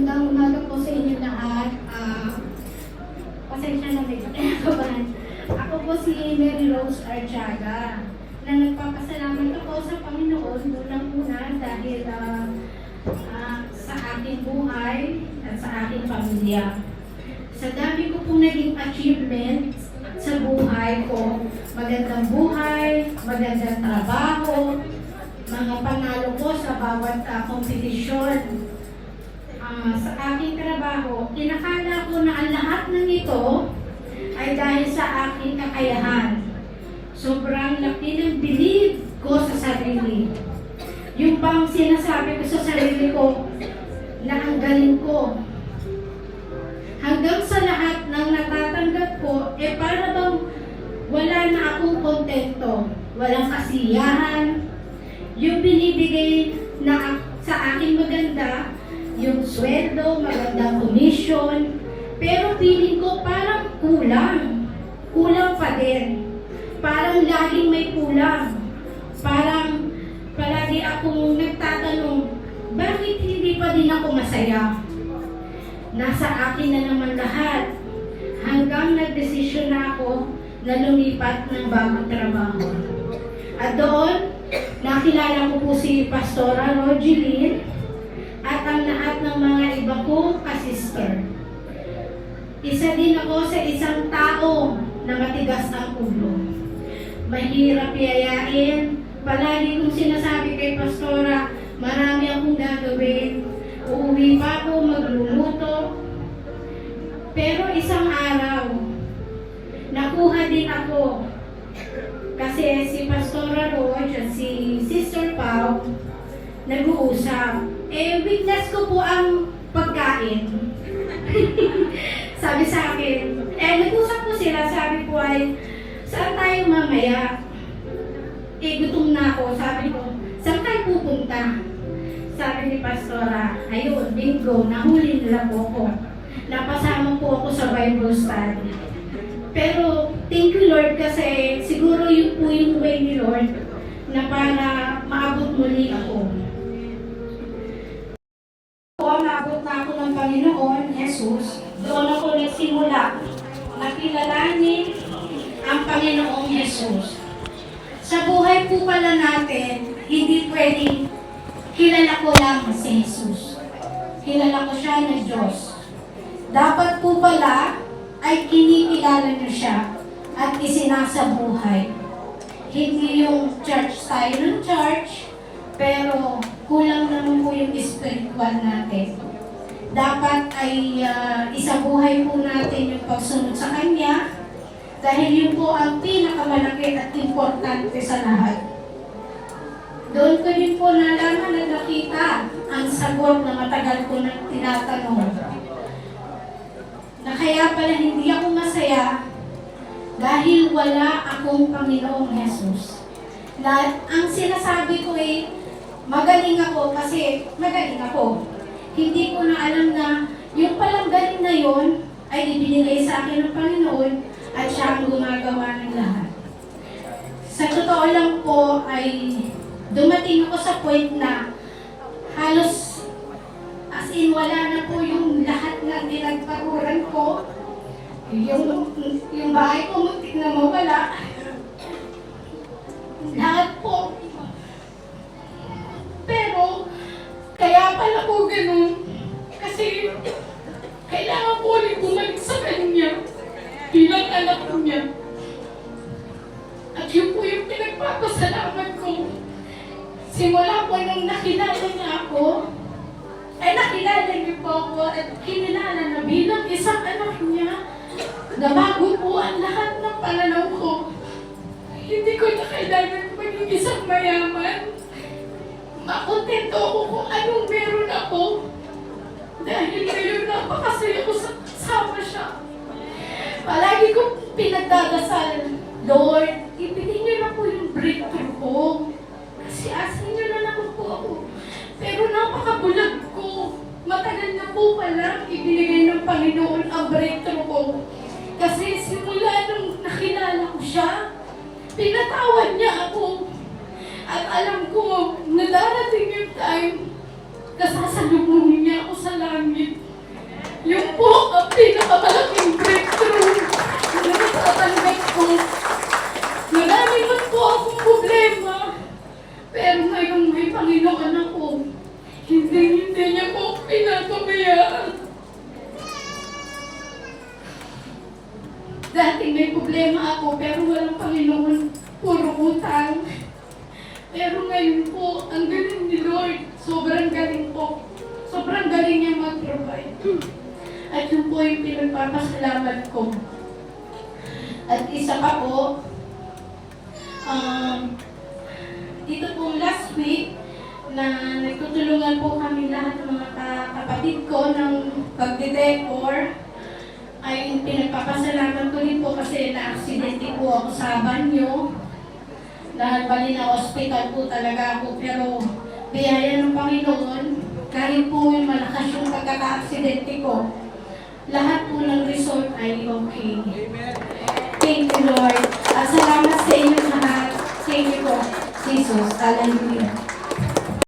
Magandang umaga po sa inyo lahat. Pasensya na medyo kinakabahan. Ako po si Mary Rose Archaga na nagpapasalamat ako sa Panginoon unang-una dahil sa aking buhay at sa aking pamilya. Sa dami ko pong naging achievement sa buhay ko, magandang buhay, magandang trabaho, mga panalo ko sa bawat kompetisyon. Sa aking trabaho, inakala ko na ang lahat ng ito ay dahil sa aking kakayahan. Sobrang laki ng bilib ko sa sarili. Yung bang sinasabi ko sa sarili ko na ang galing ko. Hanggang sa lahat ng natatanggap ko, para bang wala na akong kontento, walang kasiyahan. Yung binibigay na sa aking maganda, yung sweldo, magandang commission, pero feeling ko parang kulang. Kulang pa din. Parang laging may kulang. Parang palagi akong nagtatanong, bakit hindi pa din ako masaya? Nasa akin na naman lahat. Hanggang nagdesisyon na ako na lumipat ng bagong trabaho. At doon, nakilala ko po si Pastora Rogeline at ang lahat ng mga iba kong ka-sister. Isa din ako sa isang tao na matigas ang ulo. Mahirap yayain. Palagi kong sinasabi kay Pastora, marami akong gagawin. Uuwi pa ako, magluluto. Pero isang araw, nakuha din ako. Kasi si Pastora Roge at si Sister Pau nag-uusap. Weakness ko po ang pagkain. Sabi sa akin, nag-usap po sila, sabi po ay, saan tayo mamaya? Gutom na ako, sabi ko, saan tayo pupunta? Sabi ni Pastora, ayun, bingo, nahuli nila po ako. Napasama po ako sa Bible study. Pero, thank you Lord kasi siguro yun po yung way ni Lord na para maabot muli ako. Naabot na ako ng Panginoon, Jesus. Doon ako nagsimula na kilalanin ang Panginoong Jesus. Sa buhay po pala natin, hindi pwedeng kilala ko lang si Jesus. Kilala ko siya na Diyos. Dapat po pala ay kinikilala niyo siya at isinasabuhay. Hindi yung church tayo ng church, pero kulang naman po yung spiritual natin. Dapat ay isabuhay po natin yung pagsunod sa Kanya dahil yun po ang pinakamalaki at importante sa lahat. Doon ko din po nalaman na nakita ang sagot na matagal ko nang tinatanong. Na kaya pala hindi ako masaya dahil wala akong Panginoong Jesus. Na ang sinasabi ko magaling ako kasi magaling ako. Hindi ko na alam na yung palang galing na yon ay ibinigay sa akin ng Panginoon at siya ang gumagawa ng lahat. Sa totoo lang po ay dumating ako sa point na halos as in wala na po yung lahat ng pinagpaguran ko. Yung bahay ko muntik na mawala. Lahat po. Pero, kaya pala po ganun. Kasi, kailangan po ulit bumalik sa Kanya bilang anak niya. At yun po yung pinagpapasalamat ko. Simula po nung nakilala niya ako, nakilala niyo po ako at kinilala na bilang isang anak niya, nabago po ang lahat ng pananaw ko. Hindi ko na kailangan maging isang mayaman. Makontento ako kung anong meron ako. Dahil ngayon napakasaya ko sama siya. Palagi kong pinagdadasal, Lord, ibigay niyo na po yung breakthrough ko. Kasi asin niyo na naman po ako. Pero napakabulag ko. Matagal na po pala ibinigay ng Panginoon ang breakthrough ko. Kasi simula nung nakilala ko siya, pinatawad niya ako. At alam ko na darating yung time na sasalubungin niya ako sa langit. Hindi niya po pinapabayaan. Dati may problema ako pero walang Panginoon, puro utang. Pero ngayon po, ang galing ni Lord. Sobrang galing po. Sobrang galing niya mag-provide. At yun po yung pinagpapasalamat ko. At isa pa po, dito po last week, na nagtutulungan po kami lahat ng mga kapatid ko ng pagdidecor, ay pinagpapasalamat ko rin po kasi na-aksidente po ako sa banyo. Dahil bali na hospital po talaga ako, pero biyaya ng Panginoon, kahit po yung malakas yung pagkaka-aksidente ko, lahat po ng result ay okay. Thank you, Lord. At salamat sa inyo lahat. Thank you po, Jesus. Hallelujah.